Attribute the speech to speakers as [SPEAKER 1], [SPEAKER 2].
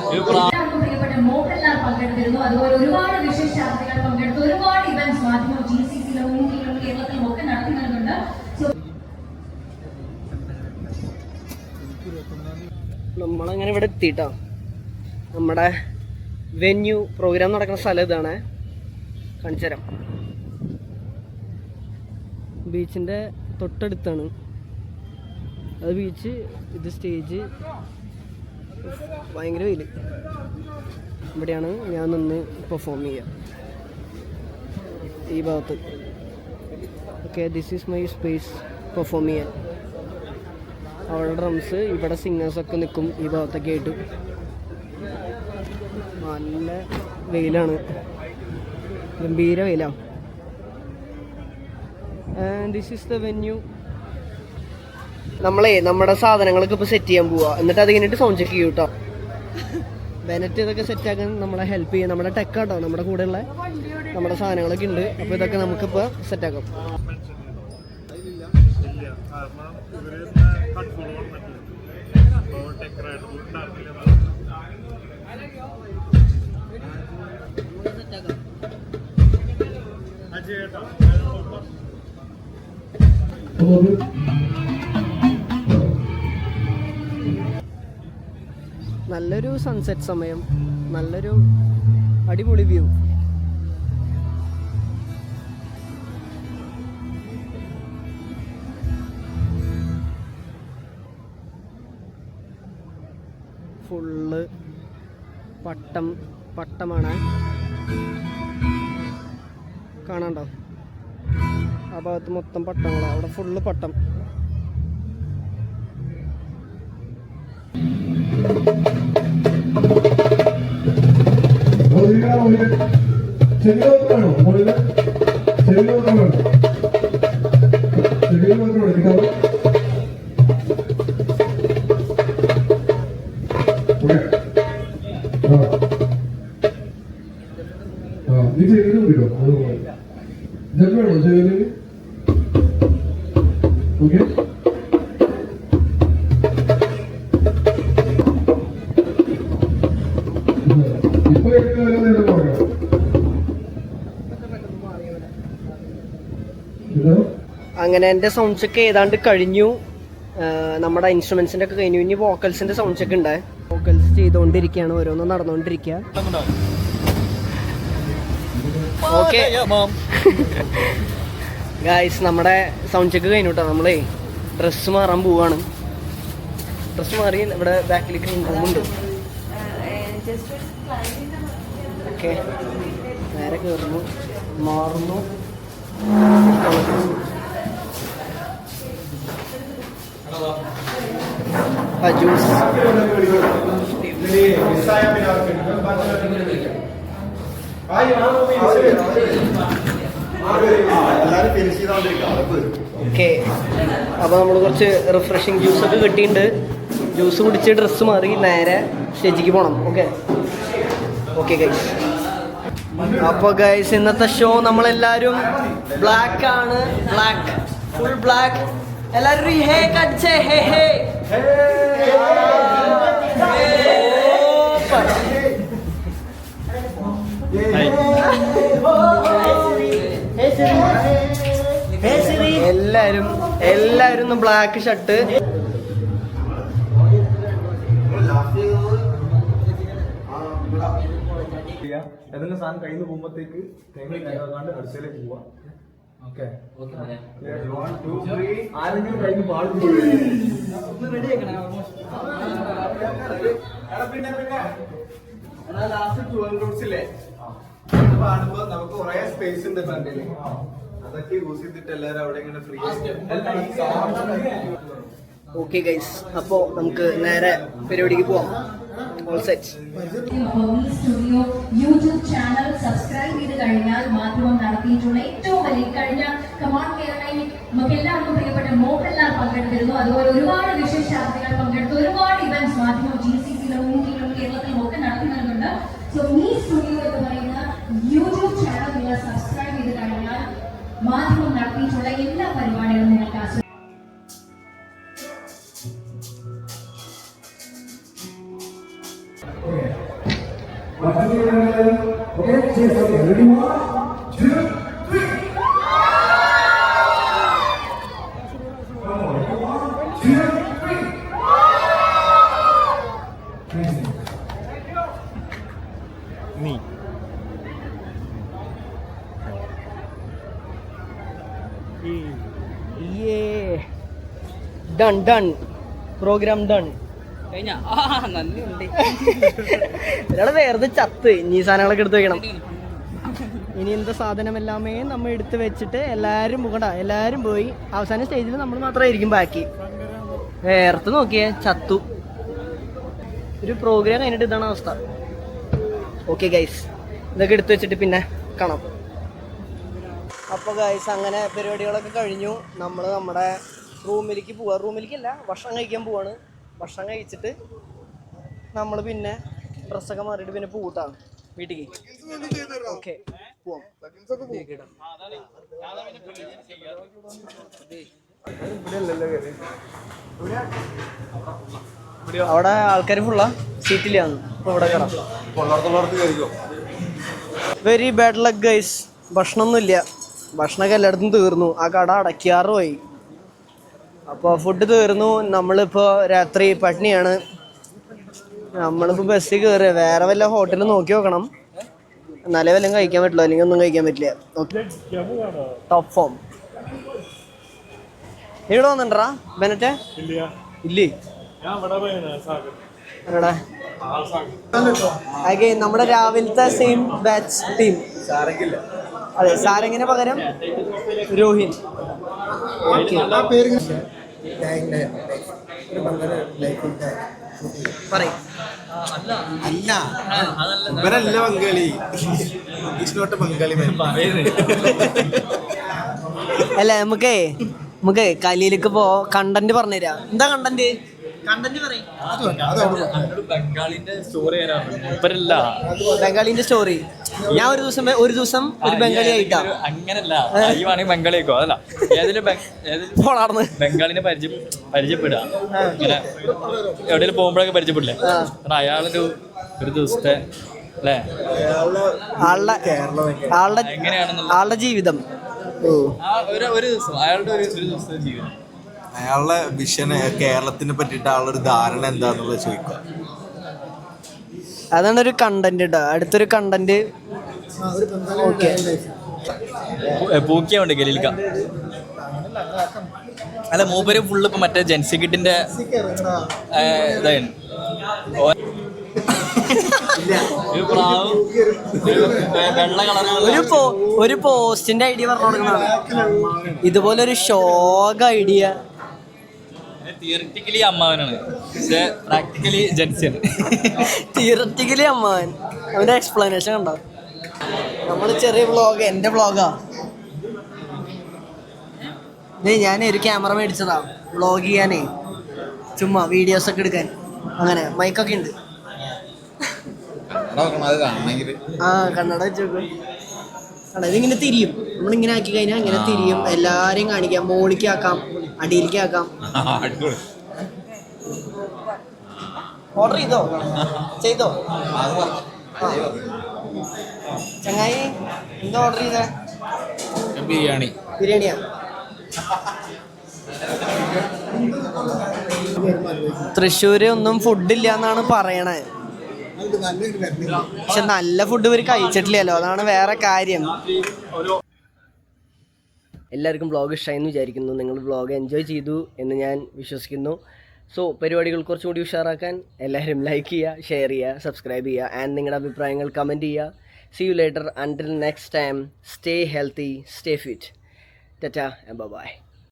[SPEAKER 1] പ്രിയപ്പെട്ട മോഹൻലാൽ പങ്കെടുത്തിരുന്നു. അതുപോലെ ഒരുപാട് വിശേഷാതിഥികൾ പങ്കെടുത്തു. ഒരുപാട് ഇവന്റ്സ് മാധ്യമം GCC-യിലും ഊട്ടിയിലും കേരളത്തിലും ഒക്കെ നടത്തി വരുന്നുണ്ട്.
[SPEAKER 2] നമ്മളങ്ങനെ ഇവിടെ എത്തിയിട്ടോ. നമ്മുടെ വെന്യൂ പ്രോഗ്രാം നടക്കുന്ന സ്ഥലം ഇതാണ്, കാണിച്ചു തരാം. ബീച്ചിൻ്റെ തൊട്ടടുത്താണ് അത് ബീച്ച്, ഇത് സ്റ്റേജ്. ഭയങ്കര വെയിൽ. ഇവിടെയാണ് ഞാൻ നിന്ന് പെർഫോം ചെയ്യുക, ഈ ഭാഗത്ത്. Okay, this is my space perform ചെയ്യാൻ. അവിടെ ഡ്രംസ്, ഇവിടെ സിംഗേഴ്സൊക്കെ നിൽക്കും ഈ ഭാഗത്തൊക്കെ ആയിട്ട്. നല്ല വെയിലാണ്, ഗംഭീര വെയിലാണ്. And this is the venue. നമ്മുടെ സാധനങ്ങളൊക്കെ ഇപ്പോൾ സെറ്റ് ചെയ്യാൻ പോവുക. എന്നിട്ട് അത് കഴിഞ്ഞിട്ട് സൗണ്ട് ചെക്ക് ചെയ്യും കേട്ടോ. ബെനറ്റ് ഇതൊക്കെ സെറ്റാക്കാൻ നമ്മളെ ഹെൽപ്പ് ചെയ്യാം. നമ്മുടെ ടെക് കേട്ടോ, നമ്മുടെ കൂടെയുള്ള നമ്മുടെ സാധനങ്ങളൊക്കെ ഉണ്ട്. അപ്പോൾ ഇതൊക്കെ നമുക്കിപ്പോൾ സെറ്റാക്കാം. നല്ലൊരു സൺസെറ്റ് സമയം, നല്ലൊരു അടിപൊളി വ്യൂ. ഫുള്ള് പട്ടമാണ് കാണാണ്ടോ? ആ ഭാഗത്ത് മൊത്തം പട്ടങ്ങളാണ്, അവിടെ ഫുള്ള് പട്ടം.
[SPEAKER 3] നീ ചെയ്തോ ജപ്പാണോ ചെയ്തത്? ഓക്കെ, ഇപ്പൊ
[SPEAKER 2] അങ്ങനെ എൻ്റെ സൗണ്ട് ചെക്ക് ഏതാണ്ട് കഴിഞ്ഞു. നമ്മുടെ ഇൻസ്ട്രുമെന്റ്സിന്റെ ഒക്കെ കഴിഞ്ഞു. ഇനി വോക്കൽസിന്റെ സൗണ്ട് ചെക്ക് ഉണ്ട്. വോക്കൽസ് ചെയ്തുകൊണ്ടിരിക്കുകയാണ്, ഓരോന്നും നടന്നുകൊണ്ടിരിക്കുക. ഓക്കെ ഗായ്സ്, നമ്മുടെ സൗണ്ട് ചെക്ക് കഴിഞ്ഞു കേട്ടോ. നമ്മളേ ഡ്രസ്സ് മാറാൻ പോവാണ്. ഡ്രസ്സ് മാറി ഇവിടെ ബാക്കിൽ ഗ്രീൻ റൂമുണ്ട്. ഓക്കെ, നേരെ കയറുന്നു, മാറുന്നു. Juice okay. അപ്പോൾ നമ്മൾ കുറച്ച് റിഫ്രഷിങ് ജ്യൂസൊക്കെ കിട്ടിയിട്ടുണ്ട്. ജ്യൂസ് കുടിച്ച് ഡ്രസ്സ് മാറി നേരെ സ്റ്റേജിലേക്ക് പോകണം. Okay okay guys. അപ്പോൾ ഗൈസ്, ഇന്നത്തെ ഷോ നമ്മളെല്ലാവരും ബ്ലാക്ക് ആണ്. Black, full black. എല്ലാവരും ഹേ കടിച്ചേ, ഹേ ഹേ. എല്ലാരും ഒന്ന് ബ്ലാക്ക് ഷർട്ട്.
[SPEAKER 4] ഏതെങ്കിലും സാധനം കയ്യിൽ നിന്ന് പോകുമ്പോഴത്തേക്ക് അടുത്തേക്ക് പോവാ. ഓക്കെ, ആരെങ്കിലും കയ്യിൽ പാടും ലാസ്റ്റ് റൂട്ട്സില്ലേ പാടുമ്പോ നമുക്ക് കുറെ സ്പേസ് ഉണ്ട് ഫ്രണ്ടില്. അതൊക്കെ യൂസ് ചെയ്തിട്ട് എല്ലാവരും അവിടെ ഇങ്ങനെ ഫ്രീ.
[SPEAKER 2] ഓക്കെ ഗൈസ്, അപ്പോ നമുക്ക് നേരെ പരിപാടിക്ക് പോവാം. All set.
[SPEAKER 1] Studio YouTube channel subscribe ചെയ്ത് കഴിഞ്ഞാൽ മാധ്യമം നടത്തിയിട്ടുള്ള ഏറ്റവും വലിയ കഴിഞ്ഞ കമാൺ കേരളയിൽ നമുക്ക് എല്ലാവർക്കും പ്രിയപ്പെട്ട മോഹൻലാൽ പങ്കെടുത്തിരുന്നു. അതുപോലെ ഒരുപാട് വിശേഷാതിഥികൾ പങ്കെടുത്തു. ഒരുപാട് ഇവന്റ്സ് മാധ്യമം GCC-യിലും ഊട്ടിയിലും കേരളത്തിലും ഒക്കെ നടത്തി വരുന്നുണ്ട്. സോ ഈ സ്റ്റുഡിയോ എന്ന് പറയുന്ന യൂട്യൂബ് ചാനൽ നിങ്ങൾ സബ്സ്ക്രൈബ് ചെയ്ത് കഴിഞ്ഞാൽ മാധ്യമം നടത്തിയിട്ടുള്ള എല്ലാ പരിപാടികളും നിങ്ങൾക്ക് ആസ്വദിക്കാം.
[SPEAKER 2] Done program done. ഒരാള് വേറെ ചത്ത് ഇനി സാധനങ്ങളൊക്കെ എടുത്ത് വെക്കണം. ഇനി എന്താ സാധനമെല്ലാമേ നമ്മൾ എടുത്ത് വെച്ചിട്ട് എല്ലാരും പോയി അവസാന സ്റ്റേജിൽ നമ്മൾ മാത്രമായിരിക്കും ബാക്കി. വേർത്ത് നോക്കിയേ ചത്തു. ഒരു പ്രോഗ്രാം കഴിഞ്ഞിട്ട് ഇതാണ് അവസ്ഥ. ഓക്കെ ഗൈസ്, ഇതൊക്കെ എടുത്ത് വെച്ചിട്ട് പിന്നെ കാണാം. അപ്പോൾ ഗൈസ് അങ്ങനെ പരിപാടികളൊക്കെ കഴിഞ്ഞു. നമ്മൾ നമ്മുടെ റൂമിലേക്ക് പോവാ. റൂമിലേക്കല്ല, ഭക്ഷണം കഴിക്കാൻ പോവാണ്. ഭക്ഷണം കഴിച്ചിട്ട് നമ്മൾ പിന്നെ ഡ്രസ്സൊക്കെ മാറിയിട്ട് പിന്നെ പോട്ടാണ് വീട്ടിലേക്ക്. ഓക്കെ പോവാം. അവിടെ ആൾക്കാർ ഫുള്ളാ, സീറ്റിലാണ്. അപ്പോൾ ഇവിടെ കയറാം. Very bad luck guys. ഭക്ഷണമൊന്നുമില്ല. ഭക്ഷണമൊക്കെ എല്ലായിടത്തും തീർന്നു. ആ കട അടയ്ക്കാറുമായി. അപ്പോൾ ഫുഡ് തീർന്നു. നമ്മളിപ്പോൾ രാത്രി പട്ടിണിയാണ്. നമ്മളിപ്പോൾ ബസ്സിൽ കയറുക. വേറെ വല്ല ഹോട്ടലിൽ നോക്കി നോക്കണം, എന്നാലേ വല്ലതും കഴിക്കാൻ പറ്റുള്ളൂ, അല്ലെങ്കിൽ ഒന്നും കഴിക്കാൻ പറ്റില്ല. Top form. ഇവിടെ വന്നിട്ടാ ബെനറ്റെ? ഇല്ലേ? അതെ, നമ്മുടെ രാവിലത്തെ സെയിം ബാച്ച് ടീം. അതെ, സാരംഗിന് പകരം രോഹിൻ. പറയും
[SPEAKER 4] അല്ല ബംഗാളി ബംഗാളി.
[SPEAKER 2] അല്ല, നമുക്ക് കലിയിലേക്ക് കണ്ടന്റ് പറഞ്ഞുതരാം. എന്താ കണ്ടന്റ് പറയും. ബംഗാളിന്റെ സ്റ്റോറി. ഞാൻ ഒരു ദിവസം ഒരു ബംഗാളി ആയിട്ടാ.
[SPEAKER 5] അങ്ങനല്ല, ബംഗാളിക്കോ അതല്ല, ബംഗാളിനെ പരിചയപ്പെടുക. ഇങ്ങനെ എവിടെയെങ്കിലും പോകുമ്പോഴൊക്കെ പരിചയപ്പെടില്ലേ? കാരണം അയാളൊരു ദിവസത്തെ അല്ലേ
[SPEAKER 2] ആളുടെ ജീവിതം,
[SPEAKER 5] ഒരു ദിവസം അയാളുടെ ഒരു ദിവസത്തെ ജീവിതം,
[SPEAKER 4] അയാളുടെ വിഷന് കേരളത്തിനെ പറ്റിയിട്ട് ആളുടെ ധാരണ എന്താന്നുള്ളത് ചോദിക്കുക.
[SPEAKER 2] അതാണ് ഒരു കണ്ടന്റ് കേട്ടോ. അടുത്തൊരു കണ്ടന്റ്
[SPEAKER 5] പൂക്കിയുണ്ട് ഗലീൽക്ക. അല്ല, മൂപ്പര് ഫുള്ള് ഇപ്പൊ മറ്റേ ജെൻസി കിട്ടിന്റെ ഇതായിരുന്നു. വെള്ള കളർ
[SPEAKER 2] ഒരു പോസ്റ്റിന്റെ ഐഡിയ പറഞ്ഞു കൊടുക്കുന്നതാണ്. ഇതുപോലൊരു ഷോക ഐഡിയ.
[SPEAKER 5] തിയറിറ്റിക്കലി അമ്മാവനാണ്, പക്ഷെ പ്രാക്ടിക്കലി ജെൻസിയാണ്.
[SPEAKER 2] തിയറിറ്റിക്കലി അമ്മാവൻ. അവന്റെ എക്സ്പ്ലനേഷൻ കണ്ടോ? നമ്മള് ചെറിയ വ്ളോഗ്, എന്റെ വ്ളോഗാ. ഞാൻ ഒരു ക്യാമറ മേടിച്ചതാ വ്ളോഗ് ചെയ്യാനേ, ചുമ്മാ വീഡിയോസ് ഒക്കെ എടുക്കാൻ. അങ്ങനെ മൈക്കൊക്കെ ഉണ്ട്. കണ്ണട വെച്ചോക്കും. ഇതിങ്ങനെ തിരിയും. നമ്മളിങ്ങനെ ആക്കി കഴിഞ്ഞാൽ ഇങ്ങനെ തിരിയും. എല്ലാരെയും കാണിക്കാം. മോളിക്ക് ആക്കാം, അടിയിലേക്ക് ആക്കാം. ഓർഡർ ചെയ്തോ? ചങ്ങായി എന്താ ഓർഡർ ചെയ്തേ? ബിരിയാണിയാ? തൃശ്ശൂര് ഒന്നും ഫുഡില്ല എന്നാണ് പറയണേ. പക്ഷെ നല്ല ഫുഡ് ഇവർ കഴിച്ചിട്ടില്ലല്ലോ, അതാണ് വേറെ കാര്യം. എല്ലാവർക്കും വ്ളോഗ് ഇഷ്ടമായെന്ന് വിചാരിക്കുന്നു. നിങ്ങൾ വ്ളോഗ് എൻജോയ് ചെയ്തു എന്ന് ഞാൻ വിശ്വസിക്കുന്നു. സോ പരിപാടികൾ കുറച്ചും കൂടി ഉഷാറാക്കാൻ എല്ലാവരും ലൈക്ക് ചെയ്യുക, ഷെയർ ചെയ്യുക, സബ്സ്ക്രൈബ് ചെയ്യുക, ആൻഡ് നിങ്ങളുടെ അഭിപ്രായങ്ങൾ കമൻറ്റ് ചെയ്യുക. See you later. Until next time, stay healthy, stay fit. Tata and bye-bye.